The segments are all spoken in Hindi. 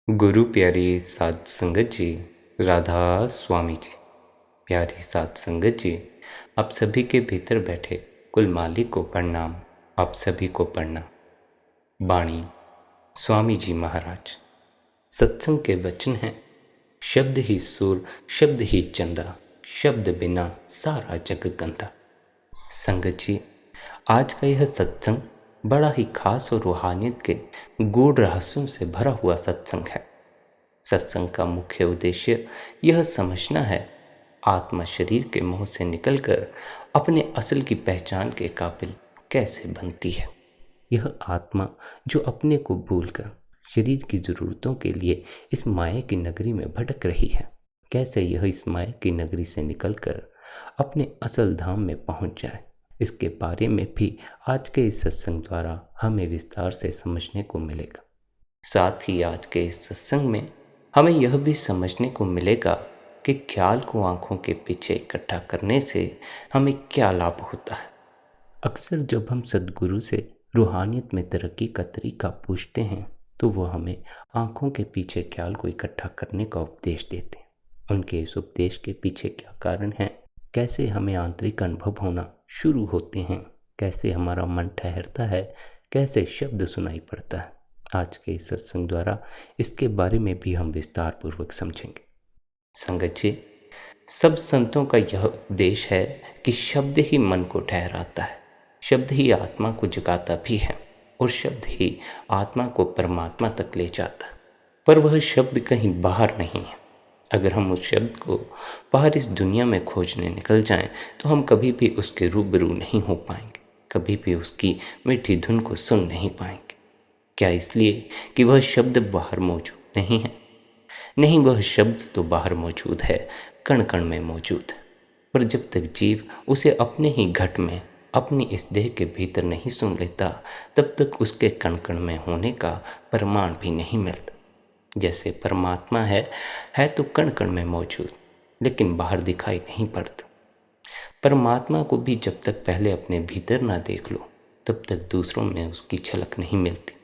गुरु प्यारी साध संगत जी, राधा स्वामी जी, प्यारी साध संगत जी, आप सभी के भीतर बैठे कुल मालिक को प्रणाम। आप सभी को प्रणाम। वाणी स्वामी जी महाराज। सत्संग के वचन हैं, शब्द ही सुर, शब्द ही चंदा, शब्द बिना सारा जग गंदा। संगत जी, आज का यह सत्संग बड़ा ही खास और रूहानियत के गूढ़ रहस्यों से भरा हुआ सत्संग है। सत्संग का मुख्य उद्देश्य यह समझना है, आत्मा शरीर के मोह से निकलकर अपने असल की पहचान के काबिल कैसे बनती है। यह आत्मा जो अपने को भूलकर शरीर की ज़रूरतों के लिए इस माया की नगरी में भटक रही है, कैसे यह इस माया की नगरी से निकलकर अपने असल धाम में पहुंच जाए, इसके बारे में भी आज के इस सत्संग द्वारा हमें विस्तार से समझने को मिलेगा। साथ ही आज के इस सत्संग में हमें यह भी समझने को मिलेगा कि ख्याल को आंखों के पीछे इकट्ठा करने से हमें क्या लाभ होता है। अक्सर जब हम सद्गुरु से रूहानियत में तरक्की का तरीका पूछते हैं तो वो हमें आंखों के पीछे ख्याल को इकट्ठा करने का उपदेश देते हैं। उनके इस उपदेश के पीछे क्या कारण है, कैसे हमें आंतरिक अनुभव होना शुरू होते हैं, कैसे हमारा मन ठहरता है, कैसे शब्द सुनाई पड़ता है, आज के इस सत्संग द्वारा इसके बारे में भी हम विस्तार पूर्वक समझेंगे। संगत जी, सब संतों का यह उपदेश है कि शब्द ही मन को ठहराता है, शब्द ही आत्मा को जगाता भी है और शब्द ही आत्मा को परमात्मा तक ले जाता है। पर वह शब्द कहीं बाहर नहीं है। अगर हम उस शब्द को बाहर इस दुनिया में खोजने निकल जाएं तो हम कभी भी उसके रूबरू नहीं हो पाएंगे, कभी भी उसकी मीठी धुन को सुन नहीं पाएंगे। क्या इसलिए कि वह शब्द बाहर मौजूद नहीं है? नहीं, वह शब्द तो बाहर मौजूद है, कण कण में मौजूद है। पर जब तक जीव उसे अपने ही घट में, अपनी इस देह के भीतर नहीं सुन लेता, तब तक उसके कण कण में होने का प्रमाण भी नहीं मिलता। जैसे परमात्मा है तो कण कण में मौजूद, लेकिन बाहर दिखाई नहीं पड़ता। परमात्मा को भी जब तक पहले अपने भीतर ना देख लो, तब तक दूसरों में उसकी झलक नहीं मिलती।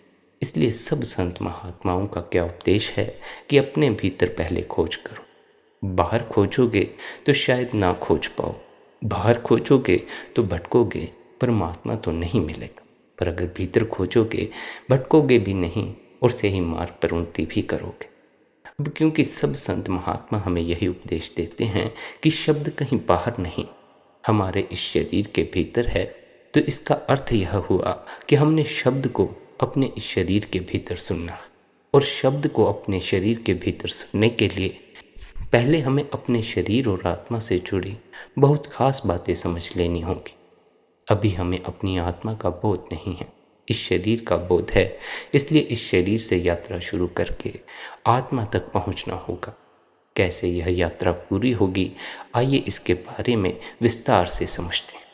इसलिए सब संत महात्माओं का क्या उपदेश है कि अपने भीतर पहले खोज करो। बाहर खोजोगे तो शायद ना खोज पाओ, बाहर खोजोगे तो भटकोगे, परमात्मा तो नहीं मिलेगा। पर अगर भीतर खोजोगे, भटकोगे भी नहीं और सही मार्ग पर उन्नति भी करोगे। अब क्योंकि सब संत महात्मा हमें यही उपदेश देते हैं कि शब्द कहीं बाहर नहीं, हमारे इस शरीर के भीतर है, तो इसका अर्थ यह हुआ कि हमने शब्द को अपने इस शरीर के भीतर सुनना, और शब्द को अपने शरीर के भीतर सुनने के लिए पहले हमें अपने शरीर और आत्मा से जुड़ी बहुत खास बातें समझ लेनी होगी। अभी हमें अपनी आत्मा का बोध नहीं है, इस शरीर का बोध है। इसलिए इस शरीर से यात्रा शुरू करके आत्मा तक पहुंचना होगा। कैसे यह यात्रा पूरी होगी, आइए इसके बारे में विस्तार से समझते हैं।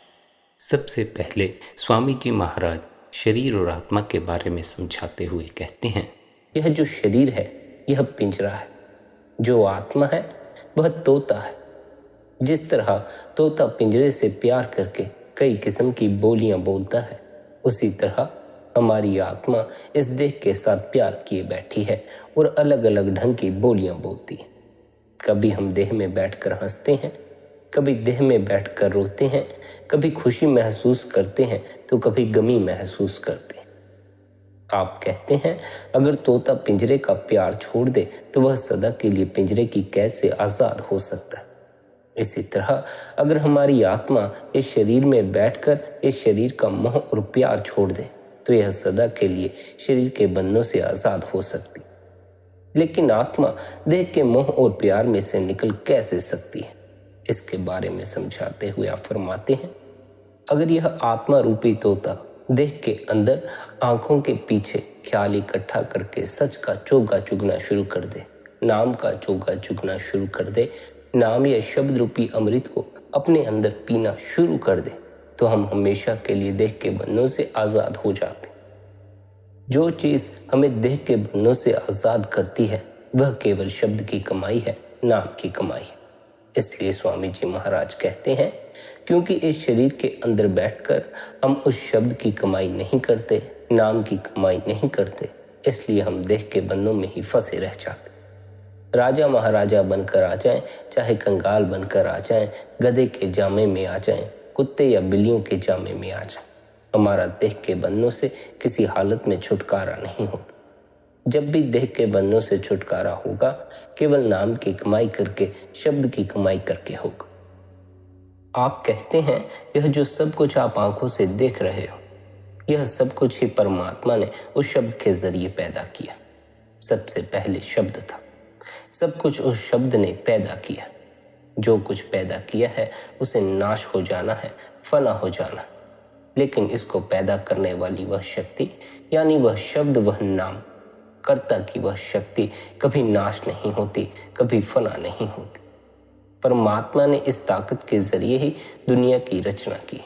सबसे पहले स्वामी जी महाराज शरीर और आत्मा के बारे में समझाते हुए कहते हैं, यह जो शरीर है यह पिंजरा है, जो आत्मा है वह तोता है। जिस तरह तोता पिंजरे से प्यार करके कई किस्म की बोलियां बोलता है, उसी तरह हमारी आत्मा इस देह के साथ प्यार किए बैठी है और अलग अलग ढंग की बोलियां बोलती है। कभी हम देह में बैठकर हंसते हैं, कभी देह में बैठकर रोते हैं, कभी खुशी महसूस करते हैं तो कभी गमी महसूस करते हैं। आप कहते हैं, अगर तोता पिंजरे का प्यार छोड़ दे तो वह सदा के लिए पिंजरे की कैद से आजाद हो सकता है। इसी तरह अगर हमारी आत्मा इस शरीर में बैठकर इस शरीर का मोह और प्यार छोड़ दे तो यह सदा के लिए शरीर के बंधनों से आजाद हो सकती। लेकिन आत्मा देह के मोह और प्यार में से निकल कैसे सकती है, इसके बारे में समझाते हुए आप फरमाते हैं, अगर यह आत्मा रूपी तोता देह के अंदर आंखों के पीछे ख्याल इकट्ठा करके सच का चोगा चुगना शुरू कर दे, नाम का चोगा चुगना शुरू कर दे, नाम या शब्द रूपी अमृत को अपने अंदर पीना शुरू कर दे, तो हम हमेशा के लिए देह के बंधनों से आजाद हो जाते। जो चीज हमें देह के बंधनों से आजाद करती है वह केवल शब्द की कमाई है, नाम की कमाई है। इसलिए स्वामी जी महाराज कहते हैं, क्योंकि इस शरीर के अंदर बैठकर हम उस शब्द की कमाई नहीं करते, नाम की कमाई नहीं करते, इसलिए हम देह के बंधनों में ही फंसे रह जाते। राजा महाराजा बनकर आ जाएं, चाहे कंगाल बनकर आ जाएं, गधे के जामे में आ जाएं, कुत्ते या बिल्लियों के जामे में आ जाएं, हमारा देह के बंधनों से किसी हालत में छुटकारा नहीं होता। जब भी देह के बंधनों से छुटकारा होगा, केवल नाम की कमाई करके, शब्द की कमाई करके होगा। आप कहते हैं यह जो सब कुछ आप आंखों से देख रहे हो, यह सब कुछ ही परमात्मा ने उस शब्द के जरिए पैदा किया। सबसे पहले शब्द था, सब कुछ उस शब्द ने पैदा किया। जो कुछ पैदा किया है उसे नाश हो जाना है, फना हो जाना। लेकिन इसको पैदा करने वाली वह शक्ति, यानी वह शब्द, वह नाम, कर्ता की वह शक्ति कभी नाश नहीं होती, कभी फना नहीं होती। परमात्मा ने इस ताकत के जरिए ही दुनिया की रचना की।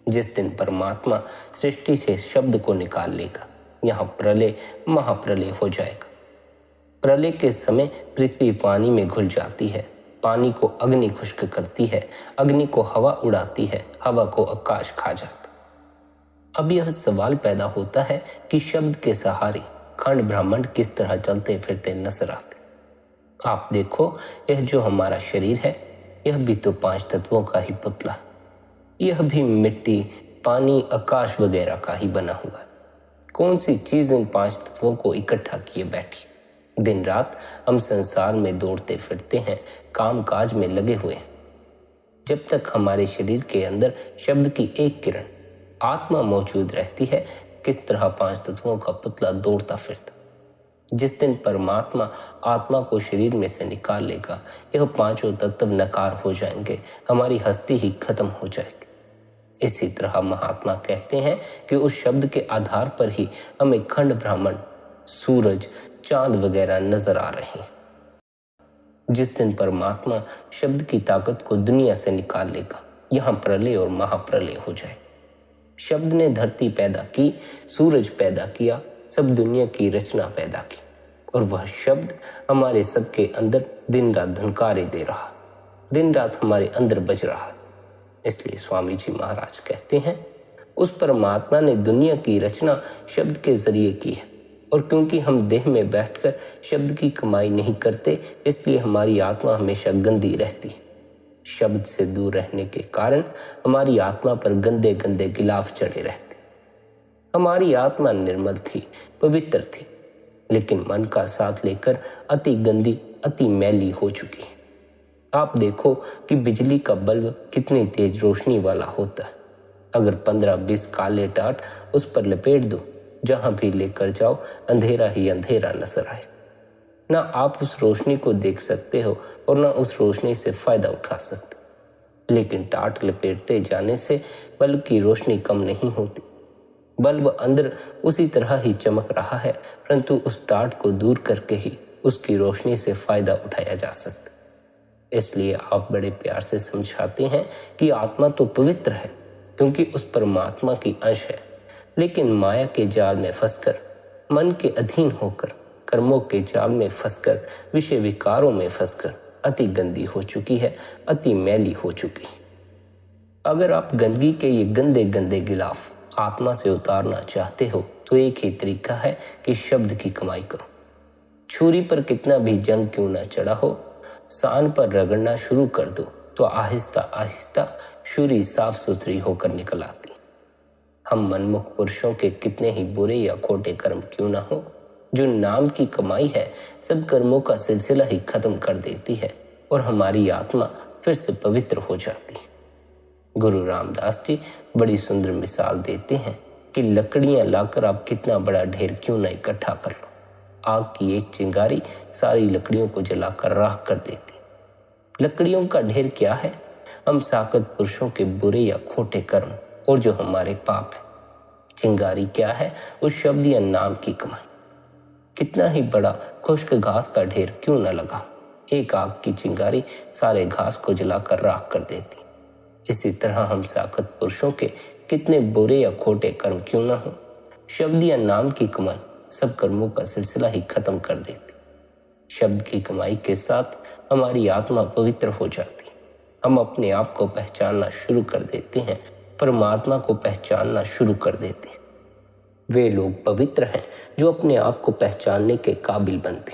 जिस दिन परमात्मा सृष्टि से शब्द को निकाल लेगा, यहाँ प्रलय, महाप्रलय हो जाएगा। प्रलय के समय पृथ्वी पानी में घुल जाती है, पानी को अग्नि खुश्क करती है, अग्नि को हवा उड़ाती है, हवा को आकाश खा जाता। अब यह सवाल पैदा होता है कि शब्द के सहारे खंड ब्रह्मांड किस तरह चलते फिरते नजर आते। आप देखो, यह जो हमारा शरीर है, यह भी तो 5 तत्वों का ही पुतला, यह भी मिट्टी, पानी, आकाश वगैरह का ही बना हुआ है। कौन सी चीज इन 5 तत्वों को इकट्ठा किए बैठी? दिन रात हम संसार में दौड़ते फिरते हैं, काम काज में लगे हुए हैं। जब तक हमारे शरीर के अंदर शब्द की एक किरण, आत्मा मौजूद रहती है, किस तरह 5 तत्वों का पुतला दौड़ता फिरता। जिस दिन परमात्मा आत्मा को शरीर में से निकाल लेगा, यह 5 तत्व नकार हो जाएंगे, हमारी हस्ती ही खत्म हो जाएगी। इसी तरह महात्मा कहते हैं कि उस शब्द के आधार पर ही हमें खंड ब्रह्मांड, सूरज, चांद वगैरह नजर आ रहे हैं। जिस दिन परमात्मा शब्द की ताकत को दुनिया से निकाल लेगा, यहाँ प्रलय और महाप्रलय हो जाए। शब्द ने धरती पैदा की, सूरज पैदा किया, सब दुनिया की रचना पैदा की, और वह शब्द हमारे सबके अंदर दिन रात धुनकारे दे रहा, दिन रात हमारे अंदर बज रहा। इसलिए स्वामी जी महाराज कहते हैं, उस परमात्मा ने दुनिया की रचना शब्द के जरिए की है, और क्योंकि हम देह में बैठकर शब्द की कमाई नहीं करते, इसलिए हमारी आत्मा हमेशा गंदी रहती है। शब्द से दूर रहने के कारण हमारी आत्मा पर गंदे गंदे गिलाफ चढ़े रहते। हमारी आत्मा निर्मल थी, पवित्र थी, लेकिन मन का साथ लेकर अति गंदी, अति मैली हो चुकी है। आप देखो कि बिजली का बल्ब कितनी तेज रोशनी वाला होता है। अगर 15-20 काले टाट उस पर लपेट दो, जहां भी लेकर जाओ अंधेरा ही अंधेरा नजर आए। ना आप उस रोशनी को देख सकते हो और ना उस रोशनी से फायदा उठा सकते। लेकिन टाट लपेटते जाने से बल्ब की रोशनी कम नहीं होती। बल्ब अंदर उसी तरह ही चमक रहा है, परंतु उस टाट को दूर करके ही उसकी रोशनी से फायदा उठाया जा सकता। इसलिए आप बड़े प्यार से समझाते हैं कि आत्मा तो पवित्र है, क्योंकि उस परमात्मा की अंश है, लेकिन माया के जाल में फंसकर, मन के अधीन होकर, कर्मों के जाल में फंसकर, विषय विकारों में फंसकर अति गंदी हो चुकी है, अति मैली हो चुकी है। अगर आप गंदगी के ये गंदे गंदे गिलाफ आत्मा से उतारना चाहते हो, तो एक ही तरीका है कि शब्द की कमाई करो। छुरी पर कितना भी जंग क्यों ना चढ़ा हो, सान पर रगड़ना शुरू कर दो तो आहिस्ता आहिस्ता छुरी साफ सुथरी होकर निकल आती। हम मनमुख पुरुषों के कितने ही बुरे या खोटे कर्म क्यों ना हो, जो नाम की कमाई है सब कर्मों का सिलसिला ही खत्म कर देती है और हमारी आत्मा फिर से पवित्र हो जाती है। गुरु रामदास जी बड़ी सुंदर मिसाल देते हैं कि लकड़ियां लाकर आप कितना बड़ा ढेर क्यों न इकट्ठा कर लो, आग की एक चिंगारी सारी लकड़ियों को जलाकर राख कर देती। लकड़ियों का ढेर क्या है? हम साकत पुरुषों के बुरे या खोटे कर्म और जो हमारे पाप है। चिंगारी क्या है? उस शब्द या नाम की कमाई। कितना ही बड़ा खुश्क घास का ढेर क्यों न लगा, एक आग की चिंगारी सारे घास को जलाकर राख कर देती। इसी तरह हम साकत पुरुषों के कितने बुरे या खोटे कर्म क्यों न हो, शब्द या नाम की कमाई सब कर्मों का सिलसिला ही खत्म कर देती। शब्द की कमाई के साथ हमारी आत्मा पवित्र हो जाती। हम अपने आप को पहचानना शुरू कर देते हैं, परमात्मा को पहचानना शुरू कर देते हैं। वे लोग पवित्र हैं जो अपने आप को पहचानने के काबिल बनते।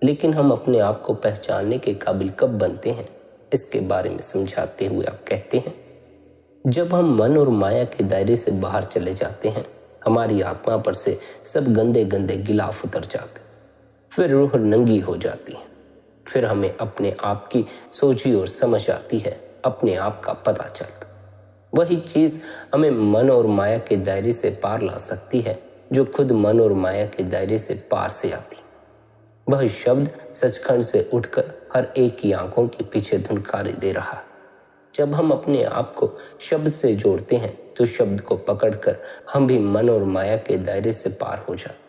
लेकिन हम अपने आप को पहचानने के काबिल कब बनते हैं, इसके बारे में समझाते हुए आप कहते हैं, जब हम मन और माया के दायरे से बाहर चले जाते हैं, हमारी आत्मा पर से सब गंदे गंदे गिलाफ उतर जाते, फिर रूह नंगी हो जाती है। फिर हमें अपने आप की सोची और समझ आती है, अपने आप का पता चलता। वही चीज हमें मन और माया के दायरे से पार ला सकती है जो खुद मन और माया के दायरे से पार से आती। वह शब्द सचखंड से उठकर हर एक की आंखों के पीछे धुनकारे दे रहा। जब हम अपने आप को शब्द से जोड़ते हैं तो शब्द को पकड़कर हम भी मन और माया के दायरे से पार हो जाते।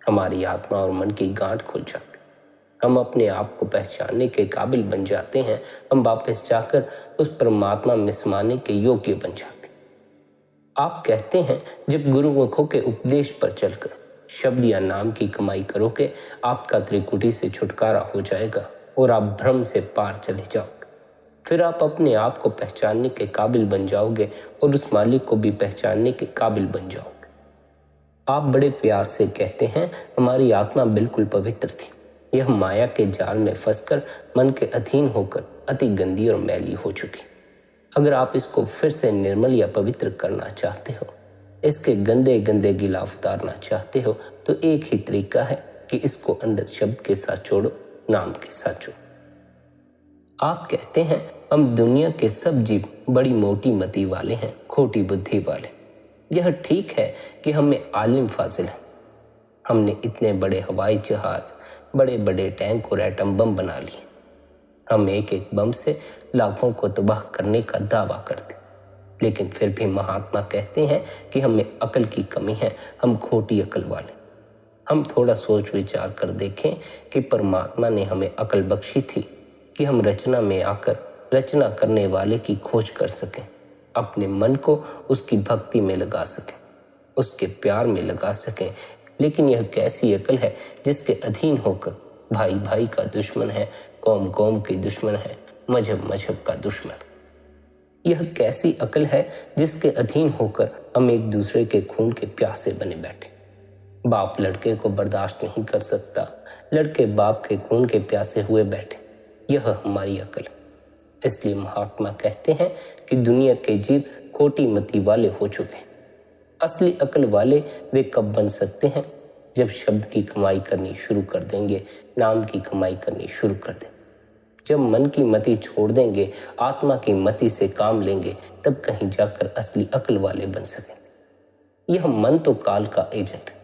हमारी आत्मा और मन की गांठ खुल जाती। हम अपने आप को पहचानने के काबिल बन जाते हैं। हम वापस जाकर उस परमात्मा में समाने के योग्य बन जाते। आप कहते हैं, जब गुरुमुखों के उपदेश पर चलकर शब्द या नाम की कमाई करोगे, आपका त्रिकुटी से छुटकारा हो जाएगा और आप भ्रम से पार चले जाओगे। फिर आप अपने आप को पहचानने के काबिल बन जाओगे और उस मालिक को भी पहचानने के काबिल बन जाओगे। आप बड़े प्यार से कहते हैं, हमारी आत्मा बिल्कुल पवित्र थी। यह माया के जाल में फंसकर मन के अधीन होकर अति गंदी और मैली हो चुकी। अगर आप इसको फिर से निर्मल या पवित्र करना चाहते हो, इसके गंदे गंदे गिलाफ उतारना चाहते हो, तो एक ही तरीका है कि इसको अंदर शब्द के साथ जोड़ो, नाम के साथ जोड़ो। आप कहते हैं, हम दुनिया के सब जीव बड़ी मोटी मति वाले हैं, खोटी बुद्धि वाले। यह ठीक है कि हमें आलिम फाजिल हैं। हमने इतने बड़े हवाई जहाज, बड़े बड़े टैंक और एटम बम बना लिए। हम एक एक बम से लाखों को तबाह करने का दावा करते, लेकिन फिर भी महात्मा कहते हैं कि हमें अकल की कमी है, हम खोटी अकल वाले। हम थोड़ा सोच विचार कर देखें कि परमात्मा ने हमें अकल बख्शी थी कि हम रचना में आकर रचना करने वाले की खोज कर सकें, अपने मन को उसकी भक्ति में लगा सकें, उसके प्यार में लगा सकें। लेकिन यह कैसी अकल है जिसके अधीन होकर भाई भाई का दुश्मन है, कौम कौम की दुश्मन है, मजहब मजहब का दुश्मन। यह कैसी अकल है जिसके अधीन होकर हम एक दूसरे के खून के प्यासे बने बैठे। बाप लड़के को बर्दाश्त नहीं कर सकता, लड़के बाप के खून के प्यासे हुए बैठे। यह हमारी अकल है। इसलिए महात्मा कहते हैं कि दुनिया के जीव खोटी मति वाले हो चुके हैं। असली अकल वाले वे कब बन सकते हैं? जब शब्द की कमाई करनी शुरू कर देंगे, नाम की कमाई करनी शुरू कर देंगे। जब मन की मति छोड़ देंगे, आत्मा की मति से काम लेंगे, तब कहीं जाकर असली अकल वाले बन सकेंगे। यह मन तो काल का एजेंट है।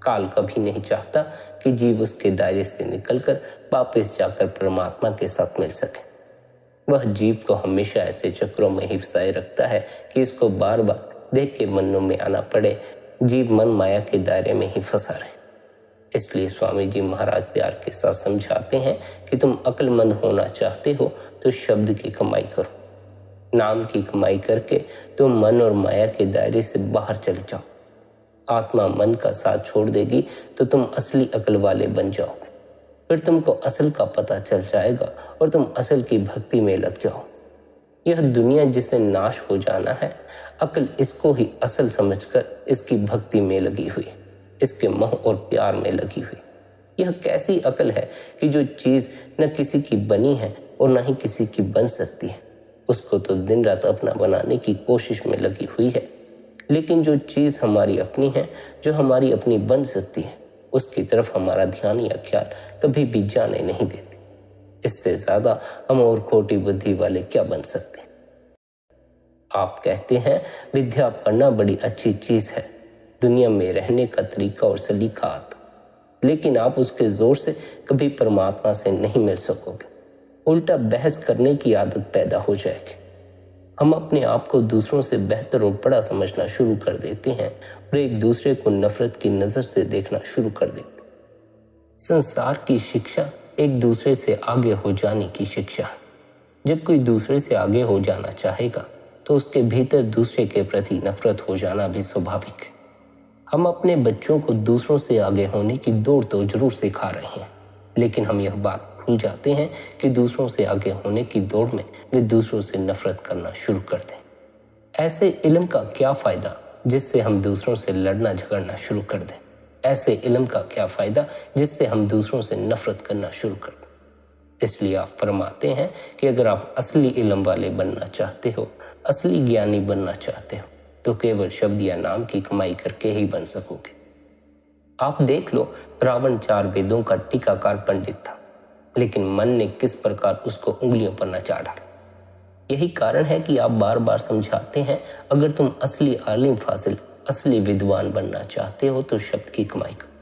काल कभी नहीं चाहता कि जीव उसके दायरे से निकलकर वापस जाकर परमात्मा के साथ मिल सके। वह जीव को हमेशा ऐसे चक्रों में ही फंसाए रखता है कि इसको बार बार देख के मनों में आना पड़े, जीव मन माया के दायरे में ही फंसा रहे। इसलिए स्वामी जी महाराज प्यार के साथ समझाते हैं कि तुम अक्लमंद होना चाहते हो तो शब्द की कमाई करो, नाम की कमाई करके तुम मन और माया के दायरे से बाहर चले जाओ। आत्मा मन का साथ छोड़ देगी तो तुम असली अकल वाले बन जाओगे। फिर तुमको असल का पता चल जाएगा और तुम असल की भक्ति में लग जाओ। यह दुनिया जिसे नाश हो जाना है, अकल इसको ही असल समझकर इसकी भक्ति में लगी हुई, इसके मोह और प्यार में लगी हुई। यह कैसी अकल है कि जो चीज न किसी की बनी है और न ही किसी की बन सकती है, उसको तो दिन रात अपना बनाने की कोशिश में लगी हुई है। लेकिन जो चीज हमारी अपनी है, जो हमारी अपनी बन सकती है, उसकी तरफ हमारा ध्यान या ख्याल कभी भी जाने नहीं देती। इससे ज्यादा हम और खोटी बुद्धि वाले क्या बन सकते हैं? आप कहते हैं विद्या पढ़ना बड़ी अच्छी चीज है, दुनिया में रहने का तरीका और सलीका आता, लेकिन आप उसके जोर से कभी परमात्मा से नहीं मिल सकोगे। उल्टा बहस करने की आदत पैदा हो जाएगी। हम अपने आप को दूसरों से बेहतर और बड़ा समझना शुरू कर देते हैं और एक दूसरे को नफरत की नजर से देखना शुरू कर देते हैं। संसार की शिक्षा एक दूसरे से आगे हो जाने की शिक्षा है। जब कोई दूसरे से आगे हो जाना चाहेगा तो उसके भीतर दूसरे के प्रति नफरत हो जाना भी स्वाभाविक है। हम अपने बच्चों को दूसरों से आगे होने की दौड़ तो जरूर सिखा रहे हैं, लेकिन हम यह बात भूल जाते हैं कि दूसरों से आगे होने की दौड़ में वे दूसरों से नफरत करना शुरू कर दें। ऐसे इल्म का क्या फायदा जिससे हम दूसरों से लड़ना झगड़ना शुरू कर दें। ऐसे इल्म का क्या फ़ायदा जिससे हम दूसरों से नफरत करना शुरू कर दें। इसलिए आप फरमाते हैं कि अगर आप असली इल्म वाले बनना चाहते हो, असली ज्ञानी बनना चाहते हो, तो केवल शब्द या नाम की कमाई करके ही बन सकोगे। आप देख लो, रावण 4 वेदों का टीकाकार पंडित था, लेकिन मन ने किस प्रकार उसको उंगलियों पर नचा डाला। यही कारण है कि आप बार बार समझाते हैं, अगर तुम असली आलिम फासिल, असली विद्वान बनना चाहते हो तो शब्द की कमाई करो।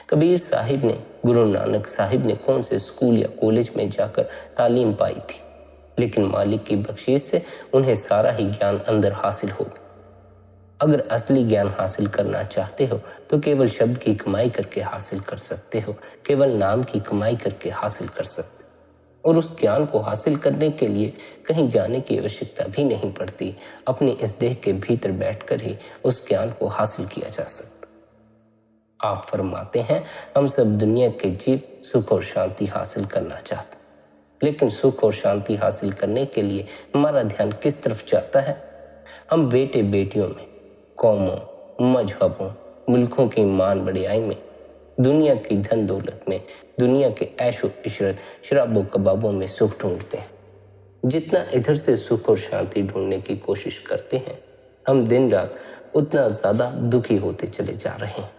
कबीर साहिब ने, गुरु नानक साहिब ने कौन से स्कूल या कॉलेज में जाकर तालीम पाई थी, लेकिन मालिक की बख्शीश से उन्हें सारा ही ज्ञान अंदर हासिल हो गया। अगर असली ज्ञान हासिल करना चाहते हो तो केवल शब्द की कमाई करके हासिल कर सकते हो, केवल नाम की कमाई करके हासिल कर सकते हो। और उस ज्ञान को हासिल करने के लिए कहीं जाने की आवश्यकता भी नहीं पड़ती। अपने इस देह के भीतर बैठकर ही उस ज्ञान को हासिल किया जा सकता। आप फरमाते हैं, हम सब दुनिया के जीव सुख और शांति हासिल करना चाहते हैं, लेकिन सुख और शांति हासिल करने के लिए हमारा ध्यान किस तरफ जाता है? हम बेटे बेटियों में, कौमों, मजहबों, मुल्कों की मान बढ़ियाई में, दुनिया की धन दौलत में, दुनिया के ऐशो इशरत, शराबों कबाबों में सुख ढूंढते हैं। जितना इधर से सुख और शांति ढूंढने की कोशिश करते हैं, हम दिन रात उतना ज्यादा दुखी होते चले जा रहे हैं।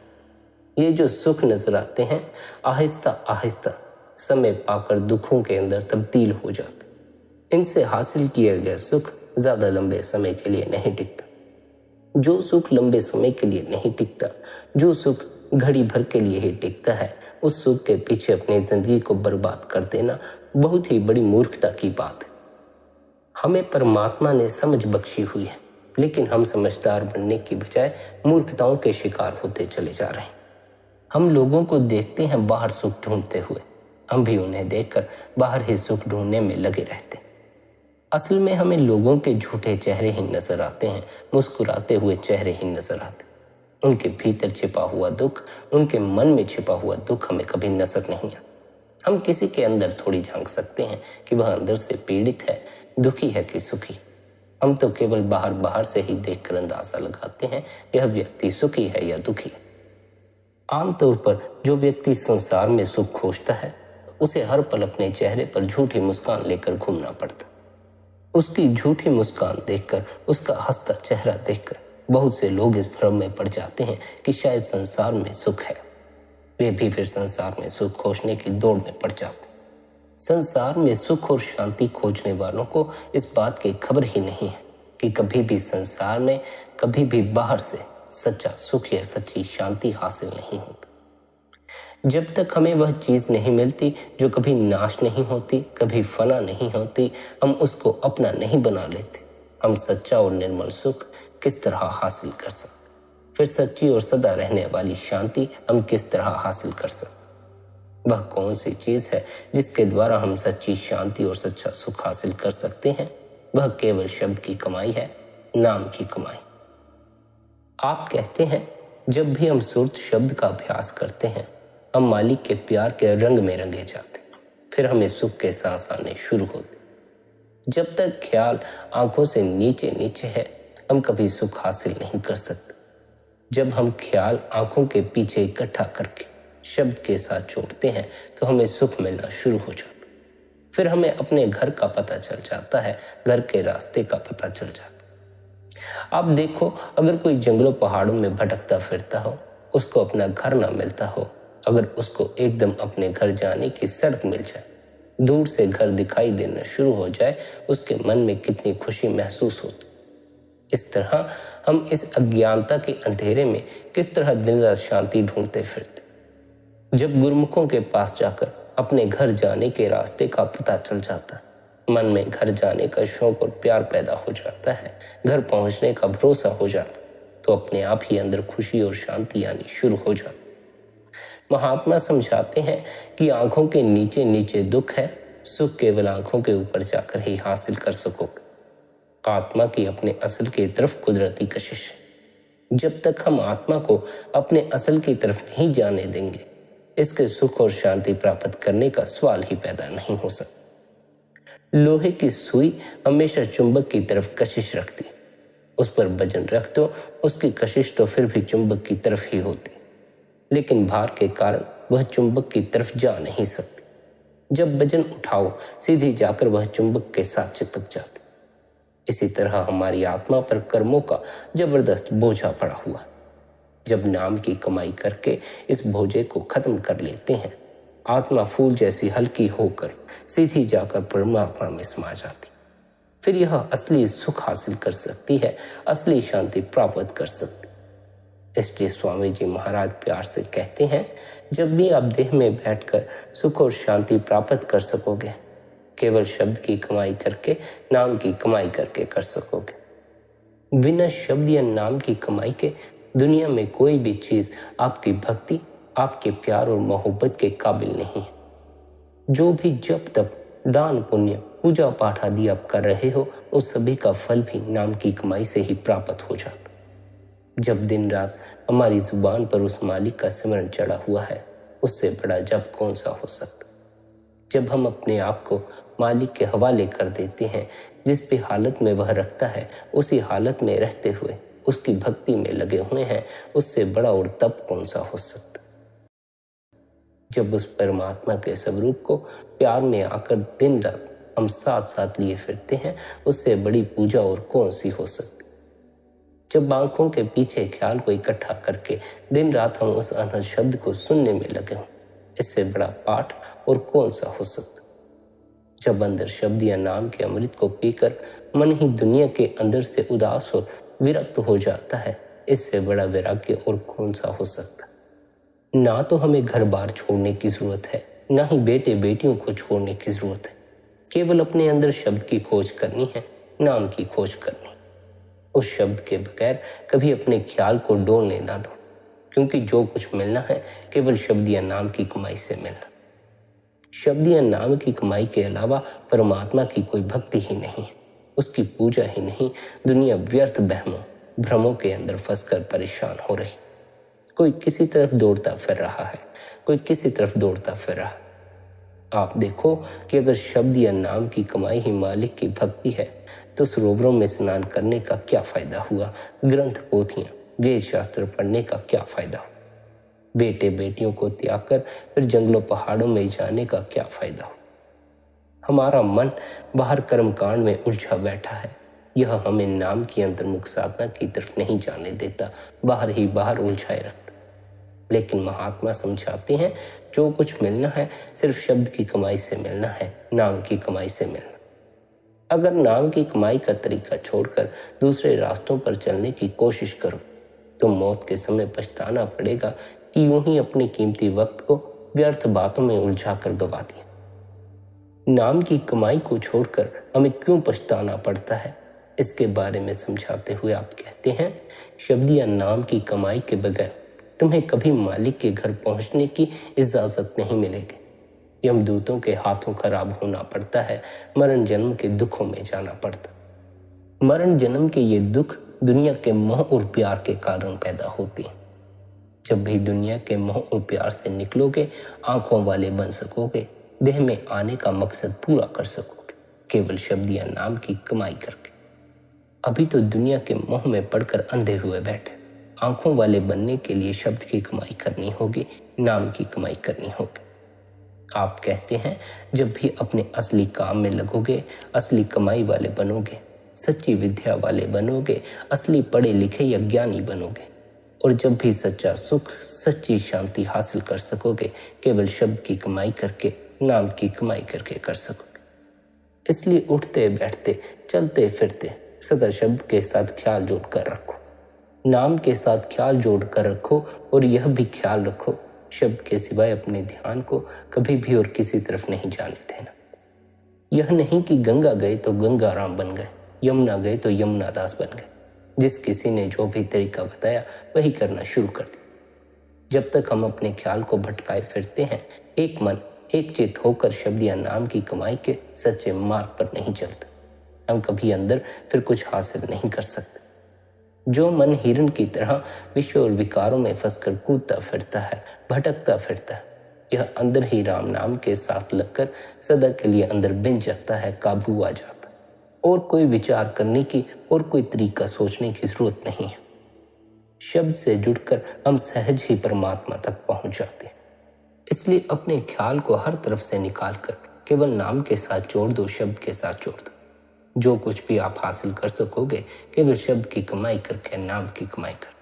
ये जो सुख नजर आते हैं, आहिस्ता आहिस्ता समय पाकर दुखों के अंदर तब्दील हो जाते। इनसे हासिल किया गया सुख ज्यादा लंबे समय के लिए नहीं टिकता। जो सुख लंबे समय के लिए नहीं टिकता, जो सुख घड़ी भर के लिए ही टिकता है, उस सुख के पीछे अपनी जिंदगी को बर्बाद कर देना बहुत ही बड़ी मूर्खता की बात है। हमें परमात्मा ने समझ बख्शी हुई है, लेकिन हम समझदार बनने की बजाय मूर्खताओं के शिकार होते चले जा रहे हैं। हम लोगों को देखते हैं बाहर सुख ढूंढते हुए, हम भी उन्हें देखकर बाहर ही सुख ढूंढने में लगे रहते हैं। असल में हमें लोगों के झूठे चेहरे ही नजर आते हैं, मुस्कुराते हुए चेहरे ही नजर आते हैं। उनके भीतर छिपा हुआ दुख, उनके मन में छिपा हुआ दुख हमें कभी नजर नहीं आता। हम किसी के अंदर थोड़ी झांक सकते हैं कि वह अंदर से पीड़ित है, दुखी है कि सुखी। हम तो केवल बाहर से ही देखकर अंदाजा लगाते हैं यह व्यक्ति सुखी है या दुखी है। आमतौर पर जो व्यक्ति संसार में सुख खोजता है, उसे हर पल अपने चेहरे पर झूठी मुस्कान लेकर घूमना पड़ता। उसकी झूठी मुस्कान देखकर, उसका हंसता चेहरा देखकर बहुत से लोग इस भ्रम में पड़ जाते हैं कि शायद संसार में सुख है। वे भी फिर संसार में सुख खोजने की दौड़ में पड़ जाते। संसार में सुख और शांति खोजने वालों को इस बात की खबर ही नहीं है कि कभी भी संसार में, कभी भी बाहर से सच्चा सुख या सच्ची शांति हासिल नहीं होती। जब तक हमें वह चीज नहीं मिलती जो कभी नाश नहीं होती, कभी फना नहीं होती, हम उसको अपना नहीं बना लेते। हम सच्चा और निर्मल सुख किस तरह हासिल कर सकते? फिर सच्ची और सदा रहने वाली शांति हम किस तरह हासिल कर सकते? वह कौन सी चीज है जिसके द्वारा हम सच्ची शांति और सच्चा सुख हासिल कर सकते हैं? वह केवल शब्द की कमाई है, नाम की कमाई। आप कहते हैं, जब भी हम सुरत शब्द का अभ्यास करते हैं, हम मालिक के प्यार के रंग में रंगे जाते, फिर हमें सुख के सांस आने शुरू होते। जब तक ख्याल आंखों से नीचे नीचे है, हम कभी सुख हासिल नहीं कर सकते। जब हम ख्याल आंखों के पीछे इकट्ठा करके शब्द के साथ जोड़ते हैं, तो हमें सुख मिलना शुरू हो जाता। फिर हमें अपने घर का पता चल जाता है, घर के रास्ते का पता चल जाता। आप देखो, अगर कोई जंगलों पहाड़ों में भटकता फिरता हो, उसको अपना घर ना मिलता हो, अगर उसको एकदम अपने घर जाने की सड़क मिल जाए, दूर से घर दिखाई देना शुरू हो जाए, उसके मन में कितनी खुशी महसूस होती। इस तरह हम इस अज्ञानता के अंधेरे में किस तरह दिन रात शांति ढूंढते फिरते। जब गुरमुखों के पास जाकर अपने घर जाने के रास्ते का पता चल जाता है, मन में घर जाने का शौक और प्यार पैदा हो जाता है, घर पहुंचने का भरोसा हो जाता, तो अपने आप ही अंदर खुशी और शांति आनी शुरू हो जाती। महात्मा समझाते हैं कि आंखों के नीचे नीचे दुख है, सुख केवल आंखों के ऊपर जाकर ही हासिल कर सकोगे। आत्मा की अपने असल की तरफ कुदरती कशिश है। जब तक हम आत्मा को अपने असल की तरफ नहीं जाने देंगे, इसके सुख और शांति प्राप्त करने का सवाल ही पैदा नहीं हो सकता। लोहे की सुई हमेशा चुंबक की तरफ कशिश रखती, उस पर वजन रख दो, उसकी कशिश तो फिर भी चुंबक की तरफ ही होती, लेकिन भार के कारण वह चुंबक की तरफ जा नहीं सकती। जब वजन उठाओ, सीधी जाकर वह चुंबक के साथ चिपक जाती। इसी तरह हमारी आत्मा पर कर्मों का जबरदस्त बोझा पड़ा हुआ। जब नाम की कमाई करके इस बोझे को खत्म कर लेते हैं, आत्मा फूल जैसी हल्की होकर सीधी जाकर परमात्मा में समा जाती। फिर यह असली सुख हासिल कर सकती है, असली शांति प्राप्त कर सकती। इसलिए स्वामी जी महाराज प्यार से कहते हैं, जब भी आप देह में बैठकर सुख और शांति प्राप्त कर सकोगे, केवल शब्द की कमाई करके, नाम की कमाई करके कर सकोगे। बिना शब्द या नाम की कमाई के दुनिया में कोई भी चीज आपकी भक्ति, आपके प्यार और मोहब्बत के काबिल नहीं है। जो भी जब तक दान पुण्य पूजा पाठ आदि आप कर रहे हो, उस सभी का फल भी नाम की कमाई से ही प्राप्त हो जाता। जब दिन रात हमारी जुबान पर उस मालिक का स्मरण चढ़ा हुआ है, उससे बड़ा जप कौन सा हो सकता। जब हम अपने आप को मालिक के हवाले कर देते हैं, जिस भी हालत में वह रखता है, उसी हालत में रहते हुए उसकी भक्ति में लगे हुए हैं, उससे बड़ा और तप कौन सा हो सकता। जब उस परमात्मा के स्वरूप को प्यार में आकर दिन रात हम साथ साथ लिए फिरते हैं, उससे बड़ी पूजा और कौन सी हो सकती। जब आंखों के पीछे ख्याल को इकट्ठा करके दिन रात हम उस अनहद शब्द को सुनने में लगे हों, इससे बड़ा पाठ और कौन सा हो सकता। जब अंदर शब्द या नाम के अमृत को पीकर मन ही दुनिया के अंदर से उदास और विरक्त हो जाता है, इससे बड़ा वैराग्य और कौन सा हो सकता। ना तो हमें घर बार छोड़ने की जरूरत है, ना ही बेटे बेटियों को छोड़ने की जरूरत है। केवल अपने अंदर शब्द की खोज करनी है, नाम की खोज करनी। उस शब्द के बगैर कभी अपने ख्याल को डोलने ना दो, क्योंकि जो कुछ मिलना है केवल शब्द या नाम की कमाई से मिलना। शब्द या नाम की कमाई के अलावा परमात्मा की कोई भक्ति ही नहीं, उसकी पूजा ही नहीं। दुनिया व्यर्थ बहमों भ्रमों के अंदर फंसकर परेशान हो रही। कोई किसी तरफ दौड़ता फिर रहा है, कोई किसी तरफ दौड़ता फिर रहा। आप देखो कि अगर शब्द या नाम की कमाई ही मालिक की भक्ति है, तो सरोवरों में स्नान करने का क्या फायदा हुआ, ग्रंथ पोथियां वेद शास्त्र पढ़ने का क्या फायदा हुआ, बेटे बेटियों को त्याग कर फिर जंगलों पहाड़ों में जाने का क्या फायदा हुआ। हमारा मन बाहर कर्मकांड में उलझा बैठा है, यह हमें नाम की अंतर्मुख साधना की तरफ नहीं जाने देता, बाहर ही बाहर उलझाए रखता। लेकिन महात्मा समझाते हैं, जो कुछ मिलना है सिर्फ शब्द की कमाई से मिलना है, नाम की कमाई से मिलना। अगर नाम की कमाई का तरीका छोड़कर दूसरे रास्तों पर चलने की कोशिश करो, तो मौत के समय पछताना पड़ेगा कि यूं ही अपने कीमती वक्त को व्यर्थ बातों में उलझा कर गवा दिया। नाम की कमाई को छोड़कर हमें क्यों पछताना पड़ता है, इसके बारे में समझाते हुए आप कहते हैं, शब्द या नाम की कमाई के बगैर तुम्हें कभी मालिक के घर पहुंचने की इजाजत नहीं मिलेगी। यमदूतों के हाथों खराब होना पड़ता है, मरण जन्म के दुखों में जाना पड़ता। मरण जन्म के ये दुख दुनिया के मोह और प्यार के कारण पैदा होते हैं। जब भी दुनिया के मोह और प्यार से निकलोगे, आंखों वाले बन सकोगे, देह में आने का मकसद पूरा कर सकोगे, केवल शब्द या नाम की कमाई करके। अभी तो दुनिया के मोह में पड़कर अंधे हुए बैठे। आंखों वाले बनने के लिए शब्द की कमाई करनी होगी, नाम की कमाई करनी होगी। आप कहते हैं, जब भी अपने असली काम में लगोगे, असली कमाई वाले बनोगे, सच्ची विद्या वाले बनोगे, असली पढ़े लिखे या ज्ञानी बनोगे, और जब भी सच्चा सुख, सच्ची शांति हासिल कर सकोगे, केवल शब्द की कमाई करके, नाम की कमाई करके कर सकोगे। इसलिए उठते बैठते चलते फिरते सदा शब्द के साथ ख्याल जोड़ कर रखो, नाम के साथ ख्याल जोड़ कर रखो, और यह भी ख्याल रखो, शब्द के सिवाय अपने ध्यान को कभी भी और किसी तरफ नहीं जाने देना। यह नहीं कि गंगा गए तो गंगा राम बन गए, यमुना गए तो यमुना दास बन गए। जिस किसी ने जो भी तरीका बताया वही करना शुरू कर दिया। जब तक हम अपने ख्याल को भटकाए फिरते हैं, एक मन एक चित होकर शब्द या नाम की कमाई के सच्चे मार्ग पर नहीं चलते, हम कभी अंदर फिर कुछ हासिल नहीं कर सकते। जो मन हिरण की तरह विषय और विकारों में फंसकर कूदता फिरता है, भटकता फिरता है, यह अंदर ही राम नाम के साथ लगकर सदा के लिए अंदर बिंज जाता है, काबू आ जाता है। और कोई विचार करने की और कोई तरीका सोचने की जरूरत नहीं है। शब्द से जुड़कर हम सहज ही परमात्मा तक पहुंच जाते हैं। इसलिए अपने ख्याल को हर तरफ से निकालकर केवल नाम के साथ जोड़ दो, शब्द के साथ जोड़ दो। जो कुछ भी आप हासिल कर सकोगे केवल शब्द की कमाई करके, नाम की कमाई करके।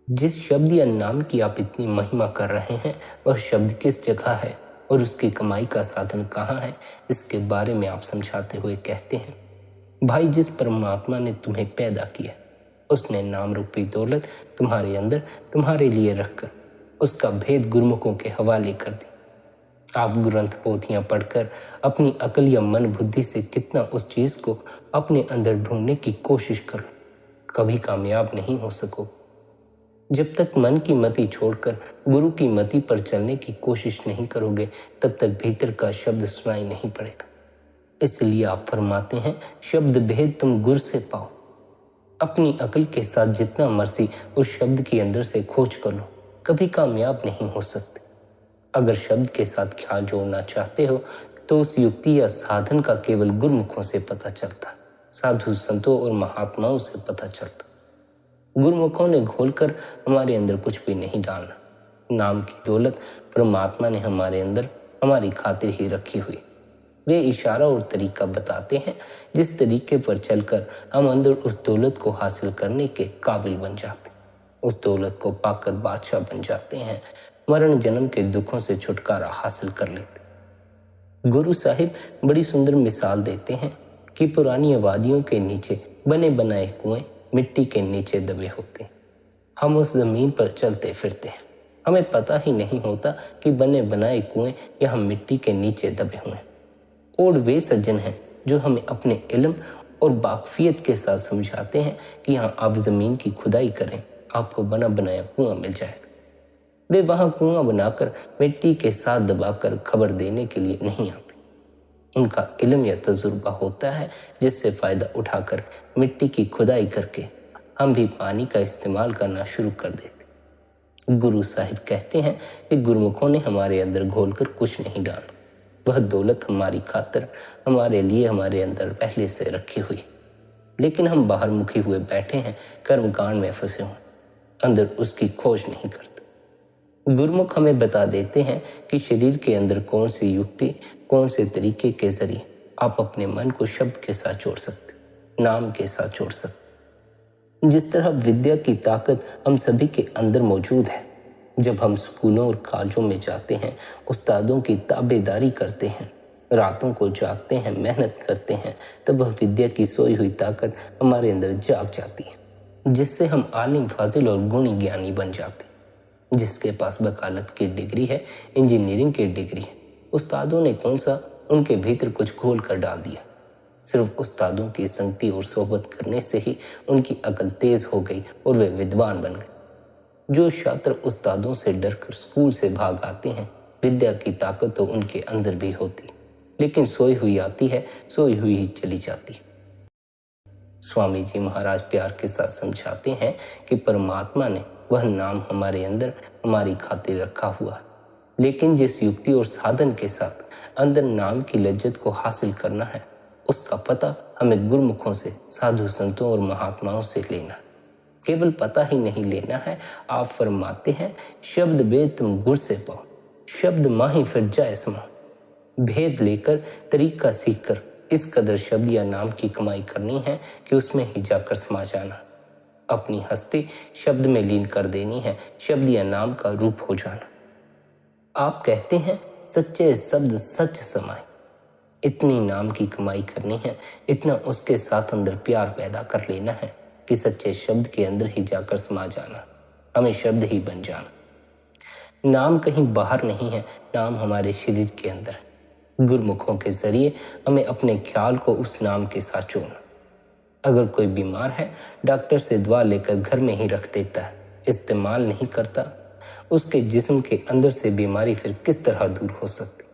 जिस शब्द या नाम की आप इतनी महिमा कर रहे हैं वह शब्द किस जगह है और उसकी कमाई का साधन कहाँ है, इसके बारे में आप समझाते हुए कहते हैं, भाई जिस परमात्मा ने तुम्हें पैदा किया उसने नाम रूपी दौलत तुम्हारे अंदर तुम्हारे लिए रखकर उसका भेद गुरमुखों के हवाले कर दी। आप ग्रंथ पोथियां पढ़कर अपनी अकल या मन बुद्धि से कितना उस चीज को अपने अंदर ढूंढने की कोशिश करो, कभी कामयाब नहीं हो सको। जब तक मन की मति छोड़कर गुरु की मति पर चलने की कोशिश नहीं करोगे तब तक भीतर का शब्द सुनाई नहीं पड़ेगा। इसलिए आप फरमाते हैं, शब्द भेद तुम गुर से पाओ। अपनी अकल के साथ जितना मर्जी उस शब्द के अंदर से खोज कर लो, कभी कामयाब नहीं हो सकते। अगर शब्द के साथ ख्याल जोड़ना चाहते हो तो उस युक्ति या साधन का केवल गुरुमुखों से पता चलता, साधु संतों और महात्माओं से पता चलता। गुरुमुखों ने घोलकर हमारे अंदर कुछ भी नहीं डालना। नाम की दौलत परमात्मा ने हमारे अंदर हमारी खातिर ही रखी हुई। वे इशारा और तरीका बताते हैं जिस तरीके पर चलकर हम अंदर उस दौलत को हासिल करने के काबिल बन जाते हैं। उस दौलत को पाकर बादशाह बन जाते हैं, मरण जन्म के दुखों से छुटकारा हासिल कर लेते। गुरु साहिब बड़ी सुंदर मिसाल देते हैं कि पुरानी आबादियों के नीचे बने बनाए कुएं मिट्टी के नीचे दबे होते हैं। हम उस जमीन पर चलते फिरते हैं, हमें पता ही नहीं होता कि बने बनाए कुएं या हम मिट्टी के नीचे दबे हुए हैं। और वे सज्जन हैं जो हमें अपने इल्म और बाकफियत के साथ समझाते हैं कि यहाँ आप जमीन की खुदाई करें, आपको बना बनाया कुआं मिल जाएगा। वे वहां कुआं बनाकर मिट्टी के साथ दबाकर खबर देने के लिए नहीं आते। उनका इल्म या तजुर्बा होता है जिससे फायदा उठाकर मिट्टी की खुदाई करके हम भी पानी का इस्तेमाल करना शुरू कर देते। गुरु साहिब कहते हैं कि गुरुमुखों ने हमारे अंदर घोलकर कुछ नहीं डाला, वह दौलत हमारी खातिर हमारे लिए हमारे अंदर पहले से रखी हुई, लेकिन हम बाहर मुखी हुए बैठे हैं, कर्मकांड में फंसे हुए, अंदर उसकी खोज नहीं करते। गुरुमुख हमें बता देते हैं कि शरीर के अंदर कौन सी युक्ति, कौन से तरीके के जरिए आप अपने मन को शब्द के साथ जोड़ सकते, नाम के साथ जोड़ सकते। जिस तरह विद्या की ताकत हम सभी के अंदर मौजूद है, जब हम स्कूलों और कॉलेजों में जाते हैं, उस्तादों की ताबेदारी करते हैं, रातों को जागते हैं, मेहनत करते हैं, तब वह विद्या की सोई हुई ताकत हमारे अंदर जाग जाती है, जिससे हम आलिम, फाजिल और गुणी ज्ञानी बन जाते हैं। जिसके पास वकालत की डिग्री है, इंजीनियरिंग की डिग्री है, उस्तादों ने कौन सा उनके भीतर कुछ घोल कर डाल दिया। सिर्फ उस्तादों की संगति और सोहबत करने से ही उनकी अकल तेज हो गई और वे विद्वान बन गए। जो छात्र उस्तादों से डरकर स्कूल से भाग आते हैं, विद्या की ताकत तो उनके अंदर भी होती, लेकिन सोई हुई आती है, सोई हुई ही चली जाती। स्वामी जी महाराज प्यार के साथ समझाते हैं कि परमात्मा ने वह नाम हमारे अंदर हमारी खातिर रखा हुआ है, लेकिन जिस युक्ति और साधन के साथ अंदर नाम की लज्जत को हासिल करना है, उसका पता हमें गुरुमुखों से, साधु संतों और महात्माओं से लेना। केवल पता ही नहीं लेना है, आप फरमाते हैं, शब्द भेद तुम गुर से पाओ, शब्द माही फिर जाए समाओ। भेद लेकर, तरीका सीखकर इस कदर शब्द या नाम की कमाई करनी है कि उसमें ही जाकर समा जाना। अपनी हस्ती शब्द में लीन कर देनी है, शब्द या नाम का रूप हो जाना। आप कहते हैं, सच्चे शब्द सच समाए। इतनी नाम की कमाई करनी है, इतना उसके साथ अंदर प्यार पैदा कर लेना है कि सच्चे शब्द के अंदर ही जाकर समा जाना, हमें शब्द ही बन जाना। नाम कहीं बाहर नहीं है, नाम हमारे शरीर के अंदर है। गुरुमुखों के जरिए हमें अपने ख्याल को उस नाम के साथ जोड़ना। अगर कोई बीमार है, डॉक्टर से दवा लेकर घर में ही रख देता है, इस्तेमाल नहीं करता, उसके जिस्म के अंदर से बीमारी फिर किस तरह दूर हो सकती।